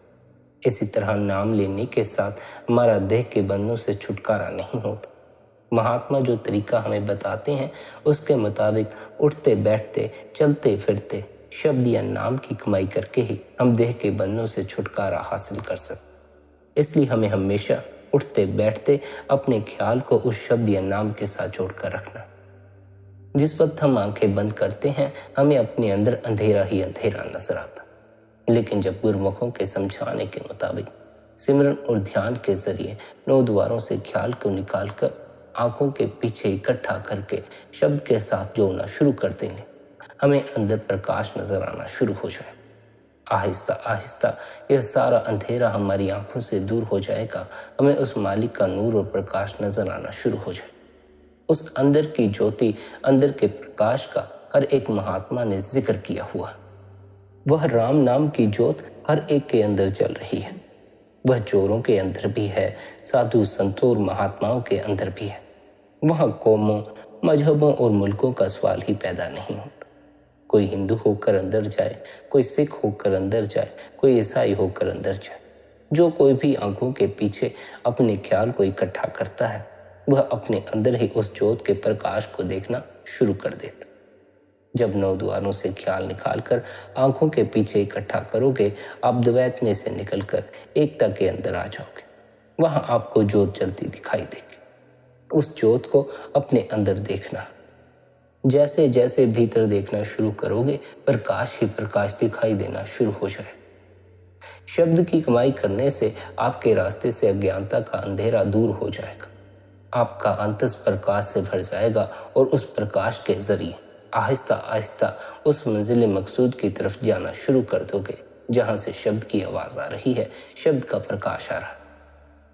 इसी तरह नाम लेने के साथ हमारा देह के बंधनों से छुटकारा नहीं होता। महात्मा जो तरीका हमें बताते हैं, उसके मुताबिक उठते बैठते, चलते फिरते, शब्द या नाम की कमाई करके ही हम देह के बंधनों से छुटकारा हासिल कर सकते। इसलिए हमें हमेशा उठते बैठते अपने ख्याल को उस शब्द या नाम के साथ जोड़कर रखना। जिस वक्त हम आंखें बंद करते हैं हमें अपने अंदर अंधेरा ही अंधेरा नजर आता, लेकिन जब गुरुमुखों के समझाने के मुताबिक सिमरन और ध्यान के जरिए 9 द्वारों से ख्याल को निकालकर आंखों के पीछे इकट्ठा करके शब्द के साथ जोड़ना शुरू कर देंगे, हमें अंदर प्रकाश नजर आना शुरू हो जाए। आहिस्ता आहिस्ता यह सारा अंधेरा हमारी आंखों से दूर हो जाएगा, हमें उस मालिक का नूर और प्रकाश नजर आना शुरू हो जाए। उस अंदर की ज्योति, अंदर के प्रकाश का हर एक महात्मा ने जिक्र किया हुआ। वह राम नाम की ज्योत हर एक के अंदर जल रही है। वह चोरों के अंदर भी है, साधु संतों और महात्माओं के अंदर भी है। वहाँ कौमों, मजहबों और मुल्कों का सवाल ही पैदा नहीं होता। कोई हिंदू होकर अंदर जाए, कोई सिख होकर अंदर जाए, कोई ईसाई होकर अंदर जाए, जो कोई भी आंखों के पीछे अपने ख्याल को इकट्ठा करता है वह अपने अंदर ही उस ज्योत के प्रकाश को देखना शुरू कर देता। जब 9 द्वारों से ख्याल निकालकर आंखों के पीछे इकट्ठा करोगे, आप द्वैत में से निकलकर एकता के अंदर आ जाओगे। वहां आपको ज्योत जलती दिखाई देगी। उस ज्योत को अपने अंदर देखना। जैसे जैसे भीतर देखना शुरू करोगे प्रकाश ही प्रकाश दिखाई देना शुरू हो जाए। शब्द की कमाई करने से आपके रास्ते से अज्ञानता का अंधेरा दूर हो जाएगा। आपका अंतस प्रकाश से भर जाएगा और उस प्रकाश के जरिए आहिस्ता आहिस्ता उस मंजिल मकसूद की तरफ जाना शुरू कर दोगे जहां से शब्द की आवाज आ रही है, शब्द का प्रकाश आ रहा है।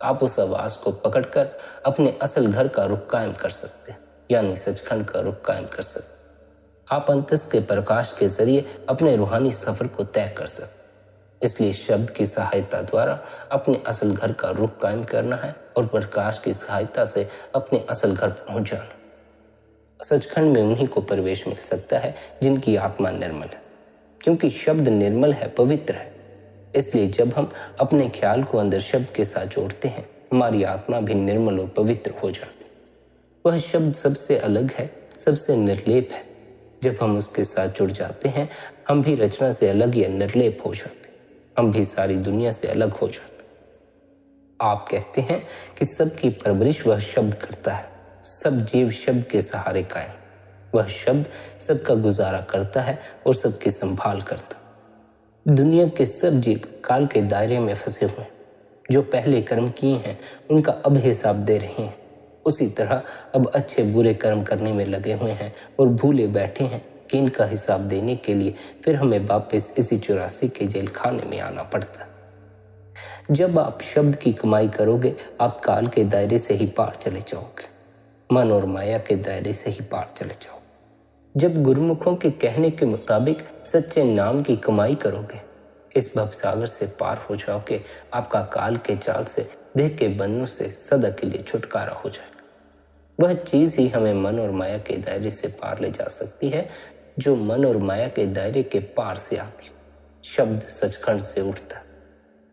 आप उस आवाज को पकड़कर अपने असल घर का रुख कायम कर सकते हैं, यानी सचखंड का रुख कायम कर सकते हैं। आप अंतस के प्रकाश के जरिए अपने रूहानी सफर को तय कर सकते हैं। इसलिए शब्द की सहायता द्वारा अपने असल घर का रुख कायम करना है और प्रकाश की सहायता से अपने असल घर पहुंच जाना। सचखंड में उन्हीं को प्रवेश मिल सकता है जिनकी आत्मा निर्मल है, क्योंकि शब्द निर्मल है, पवित्र है। इसलिए जब हम अपने ख्याल को अंदर शब्द के साथ जोड़ते हैं हमारी आत्मा भी निर्मल और पवित्र हो जाती है। वह शब्द सबसे अलग है, सबसे निर्लेप है। जब हम उसके साथ जुड़ जाते हैं हम भी रचना से अलग या निर्लेप हो जाते हैं, हम भी सारी दुनिया से अलग हो जाते हैं। आप कहते हैं कि सबकी परवरिश वह शब्द करता है, सब जीव शब्द के सहारे कायम। वह शब्द सबका गुजारा करता है और सबकी संभाल करता है। दुनिया के सब जीव काल के दायरे में फंसे हुए हैं। जो पहले कर्म किए हैं उनका अब हिसाब दे रहे हैं। उसी तरह अब अच्छे बुरे कर्म करने में लगे हुए हैं और भूले बैठे हैं कि इनका हिसाब देने के लिए फिर हमें वापस इसी 84 के जेल खाने में आना पड़ता है। जब आप शब्द की कमाई करोगे आप काल के दायरे से ही पार चले जाओगे, मन और माया के दायरे से ही पार चले जाओगे। जब गुरुमुखों के कहने के मुताबिक सच्चे नाम की कमाई करोगे इस भवसागर से पार हो जाओगे। आपका काल के जाल से, देह के बंधनों से सदा के लिए छुटकारा हो जाएगा। वह चीज ही हमें मन और माया के दायरे से पार ले जा सकती है जो मन और माया के दायरे के पार से आती है। शब्द सचखंड से उठता है।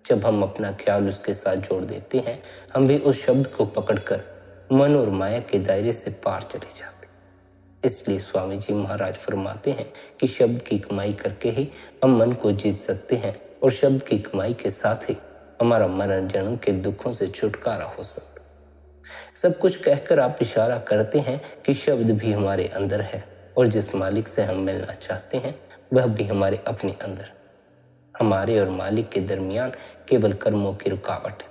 जब हम अपना ख्याल उसके साथ जोड़ देते हैं हम भी उस शब्द को पकड़कर मन और माया के दायरे से पार चले जाते। इसलिए स्वामी जी महाराज फरमाते हैं कि शब्द की कमाई करके ही हम मन को जीत सकते हैं और शब्द की कमाई के साथ ही हमारा मरण जन्म के दुखों से छुटकारा हो सकता। सब कुछ कहकर आप इशारा करते हैं कि शब्द भी हमारे अंदर है और जिस मालिक से हम मिलना चाहते हैं वह भी हमारे अपने अंदर। हमारे और मालिक के दरमियान केवल कर्मों की रुकावट है।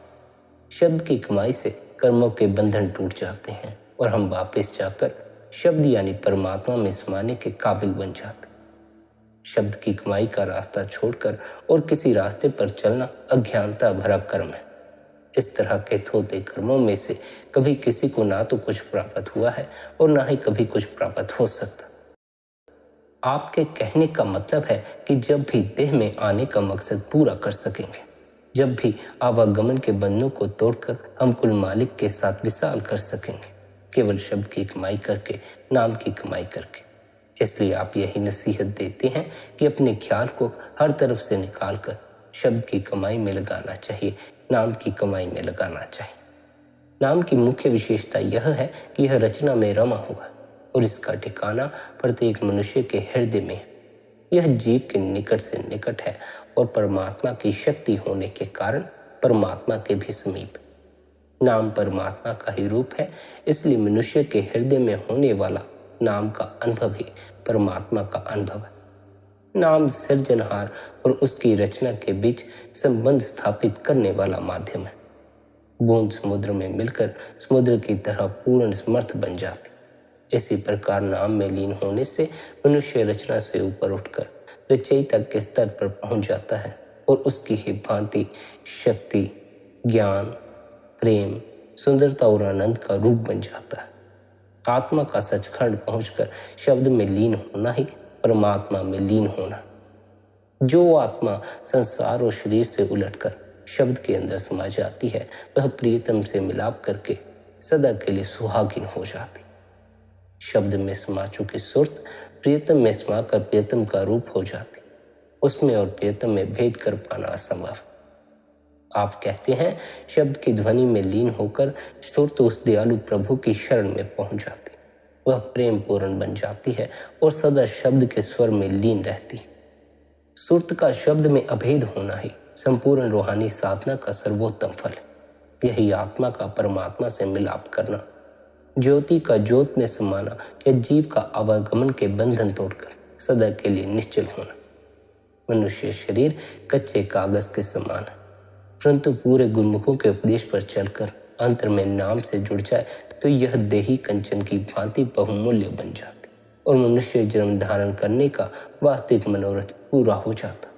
शब्द की कमाई से कर्मों के बंधन टूट जाते हैं और हम वापस जाकर शब्द यानी परमात्मा में समाने के काबिल बन जाते। शब्द की कमाई का रास्ता छोड़कर और किसी रास्ते पर चलना अज्ञानता भरा कर्म है। इस तरह के थोते कर्मों में से कभी किसी को ना तो कुछ प्राप्त हुआ है और ना ही कभी कुछ प्राप्त हो सकता। आपके कहने का मतलब है कि जब भी देह में आने का मकसद पूरा कर सकेंगे, जब भी आवागमन के बंधनों को तोड़कर हम कुल मालिक के साथ विशाल कर सकेंगे, केवल शब्द की कमाई करके, नाम की कमाई करके। इसलिए आप यही नसीहत देते हैं कि अपने ख्याल को हर तरफ से निकालकर शब्द की कमाई में लगाना चाहिए, नाम की कमाई में लगाना चाहिए। नाम की मुख्य विशेषता यह है कि यह रचना में रमा हुआ है और इसका ठिकाना प्रत्येक मनुष्य के हृदय में है। यह जीव के निकट से निकट है और परमात्मा की शक्ति होने के कारण परमात्मा के भी समीप। नाम परमात्मा का ही रूप है, इसलिए मनुष्य के हृदय में होने वाला नाम का अनुभव ही परमात्मा का अनुभव है। नाम सृजनहार और उसकी रचना के बीच संबंध स्थापित करने वाला माध्यम है। बूंद समुद्र में मिलकर समुद्र की तरह पूर्ण समर्थ बन जाती। इसी प्रकार नाम में लीन होने से मनुष्य रचना से ऊपर उठकर रचयिता के स्तर पर पहुंच जाता है और उसकी ही भांति शक्ति, ज्ञान, प्रेम, सुंदरता और आनंद का रूप बन जाता है। आत्मा का सचखंड पहुंचकर शब्द में लीन होना ही परमात्मा में लीन होना। जो आत्मा संसार और शरीर से उलटकर शब्द के अंदर समा जाती है, वह प्रियतम से मिलाप करके सदा के लिए सुहागिन हो जाती। शब्द में समा चुकी सुरत प्रियतम में समाकर प्रियतम का रूप हो जाती। उसमें और प्रियतम में भेद कर पाना असंभव। आप कहते हैं शब्द की ध्वनि में लीन होकर सुरत उस दयालु प्रभु की शरण में पहुंच जाती। वह प्रेम पूर्ण बन जाती है और सदा शब्द के स्वर में लीन रहती। सुरत का शब्द में अभेद होना ही संपूर्ण रूहानी साधना का सर्वोत्तम फल है। यही आत्मा का परमात्मा से मिलाप करना, ज्योति का ज्योत में समाना या जीव का आवागमन के बंधन तोड़कर सदा के लिए निश्चल होना। मनुष्य शरीर कच्चे कागज के समान है, परंतु पूरे गुरुमुखों के उपदेश पर चलकर अंतर में नाम से जुड़ जाए तो यह देही कंचन की भांति बहुमूल्य बन जाती और मनुष्य जन्म धारण करने का वास्तविक मनोरथ पूरा हो जाता।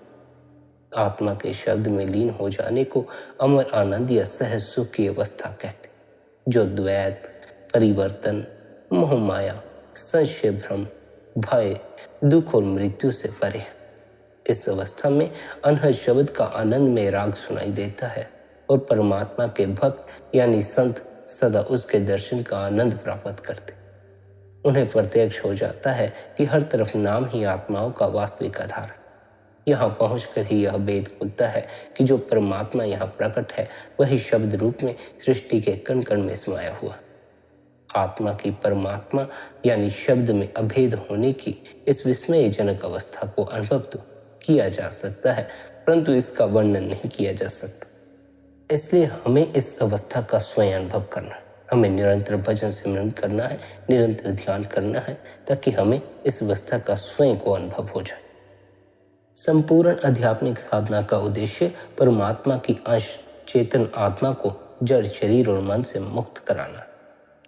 आत्मा के शब्द में लीन हो जाने को अमर आनंद या सहज सुख की अवस्था कहते, जो द्वैत, परिवर्तन, मोह माया, संशय, भ्रम, भय, दुख और मृत्यु से परे है। इस अवस्था में अनहद शब्द का आनंद में राग सुनाई देता है और परमात्मा के भक्त यानी संत सदा उसके दर्शन का आनंद प्राप्त करते। उन्हें प्रत्यक्ष हो जाता है कि हर तरफ नाम ही आत्माओं का वास्तविक आधार है। यहाँ पहुंचकर ही यह भेद खुलता है कि जो परमात्मा यहाँ प्रकट है वही शब्द रूप में सृष्टि के कण कण में समाया हुआ। आत्मा की परमात्मा यानी शब्द में अभेद होने की इस विस्मयजनक अवस्था को अनुभव तो किया जा सकता है, परंतु इसका वर्णन नहीं किया जा सकता। इसलिए हमें इस अवस्था का स्वयं अनुभव करना है। हमें निरंतर भजन सिमरन करना है, निरंतर ध्यान करना है, ताकि हमें इस अवस्था का स्वयं को अनुभव हो जाए। संपूर्ण आध्यात्मिक साधना का उद्देश्य परमात्मा की अंश चेतन आत्मा को जड़ शरीर और मन से मुक्त कराना।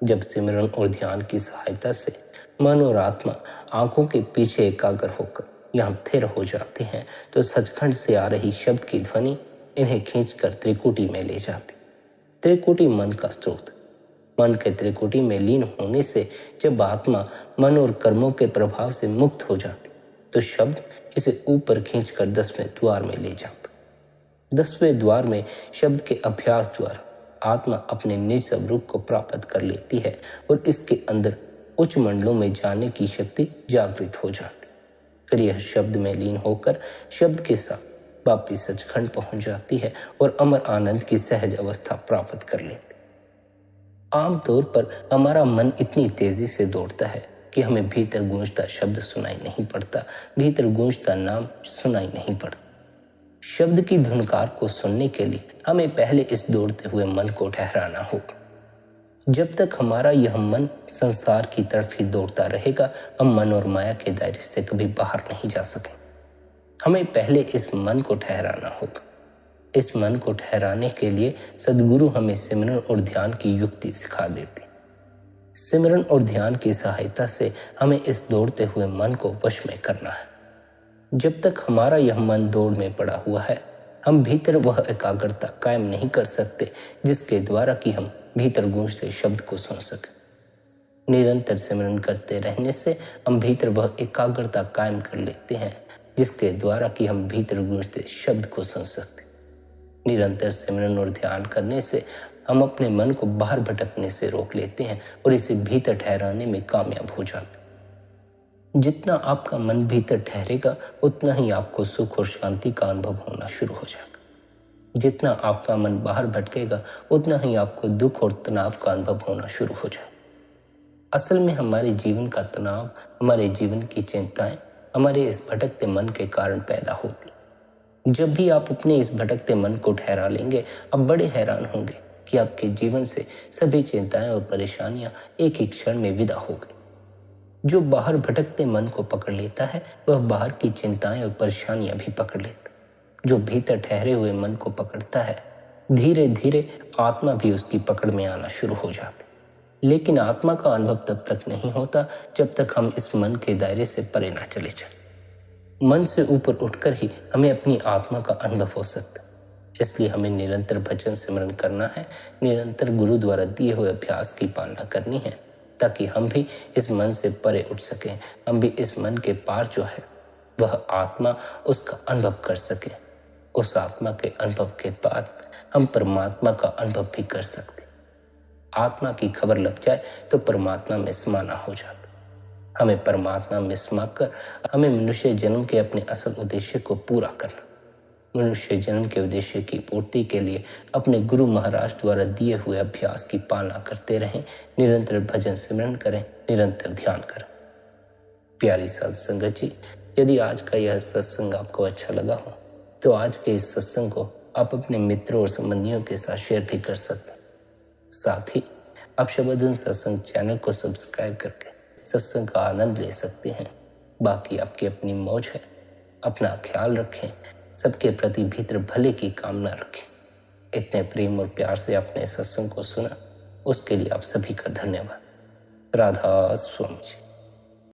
जब सिमरन और ध्यान की सहायता से मन और आत्मा आंखों के पीछे एकाग्र होकर यहाँ स्थिर हो जाते हैं तो सचखंड से आ रही शब्द की ध्वनि इन्हें खींचकर त्रिकुटी में ले जाती। त्रिकुटी मन का स्रोत। मन के त्रिकुटी में लीन होने से जब आत्मा मन और कर्मों के प्रभाव से मुक्त हो जाती तो शब्द इसे ऊपर खींचकर 10वें द्वार में ले जाता। 10वें द्वार में शब्द के अभ्यास द्वारा आत्मा अपने निज स्वरूप को प्राप्त कर लेती है और इसके अंदर उच्च मंडलों में जाने की शक्ति जागृत हो जाती। फिर यह शब्द में लीन होकर शब्द के साथ वापिस सचखंड पहुंच जाती है और अमर आनंद की सहज अवस्था प्राप्त कर लेती। आमतौर पर हमारा मन इतनी तेजी से दौड़ता है कि हमें भीतर गूंजता शब्द सुनाई नहीं पड़ता, भीतर गूंजता नाम सुनाई नहीं पड़ता। शब्द की धुनकार को सुनने के लिए हमें पहले इस दौड़ते हुए मन को ठहराना होगा। जब तक हमारा यह मन संसार की तरफ ही दौड़ता रहेगा, हम मन और माया के दायरे से कभी बाहर नहीं जा सकें। हमें पहले इस मन को ठहराना होगा। इस मन को ठहराने के लिए सद्गुरु हमें सिमरन और ध्यान की युक्ति सिखा देते। सिमरन और ध्यान की सहायता से हमें इस दौड़ते हुए मन को वश में करना है। जब तक हमारा यह मन दौड़ में पड़ा हुआ है, हम भीतर वह एकाग्रता कायम नहीं कर सकते जिसके द्वारा कि हम भीतर गूंजते शब्द को सुन सकें। निरंतर सिमरन करते रहने से हम भीतर वह एकाग्रता कायम कर लेते हैं जिसके द्वारा कि हम भीतर गूंजते शब्द को सुन सकते। निरंतर सिमरन और ध्यान करने से हम अपने मन को बाहर भटकने से रोक लेते हैं और इसे भीतर ठहराने में कामयाब हो जाते। जितना आपका मन भीतर ठहरेगा उतना ही आपको सुख और शांति का अनुभव होना शुरू हो जाएगा। जितना आपका मन बाहर भटकेगा उतना ही आपको दुख और तनाव का अनुभव होना शुरू हो जाएगा। असल में हमारे जीवन का तनाव, हमारे जीवन की चिंताएं हमारे इस भटकते मन के कारण पैदा होती। जब भी आप अपने इस भटकते मन को ठहरा लेंगे, आप बड़े हैरान होंगे कि आपके जीवन से सभी चिंताएं और परेशानियां एक ही क्षण में विदा हो गई। जो बाहर भटकते मन को पकड़ लेता है वह बाहर की चिंताएं और परेशानियां भी पकड़ लेता। जो भीतर ठहरे हुए मन को पकड़ता है धीरे धीरे आत्मा भी उसकी पकड़ में आना शुरू हो जाती। लेकिन आत्मा का अनुभव तब तक नहीं होता जब तक हम इस मन के दायरे से परे ना चले जाएं। मन से ऊपर उठकर ही हमें अपनी आत्मा का अनुभव हो सकता है। इसलिए हमें निरंतर भजन सिमरन करना है, निरंतर गुरु द्वारा दिए हुए अभ्यास की पालना करनी है, ताकि हम भी इस मन से परे उठ सकें। हम भी इस मन के पार जो है वह आत्मा उसका अनुभव कर सके। उस आत्मा के अनुभव के बाद हम परमात्मा का अनुभव भी कर सकते। आत्मा की खबर लग जाए तो परमात्मा में समाना हो जाता। हमें परमात्मा में समाकर हमें मनुष्य जन्म के अपने असल उद्देश्य को पूरा करना। मनुष्य जन्म के उद्देश्य की पूर्ति के लिए अपने गुरु महाराज द्वारा दिए हुए अभ्यास की पालना करते रहें, निरंतर भजन सिमरन करें, निरंतर ध्यान करें। प्यारी साध संगत जी, यदि आज का यह सत्संग आपको अच्छा लगा हो तो आज के इस सत्संग को आप अपने मित्रों और संबंधियों के साथ शेयर भी कर सकते हैं। साथ ही आप शबदधुन सत्संग चैनल को सब्सक्राइब करके सत्संग का आनंद ले सकते हैं। बाकी आपकी अपनी मौज है। अपना ख्याल रखें, सबके प्रति भीतर भले की कामना रखें। इतने प्रेम और प्यार से आपने सत्संग को सुना, उसके लिए आप सभी का धन्यवाद। राधा स्वामी जी।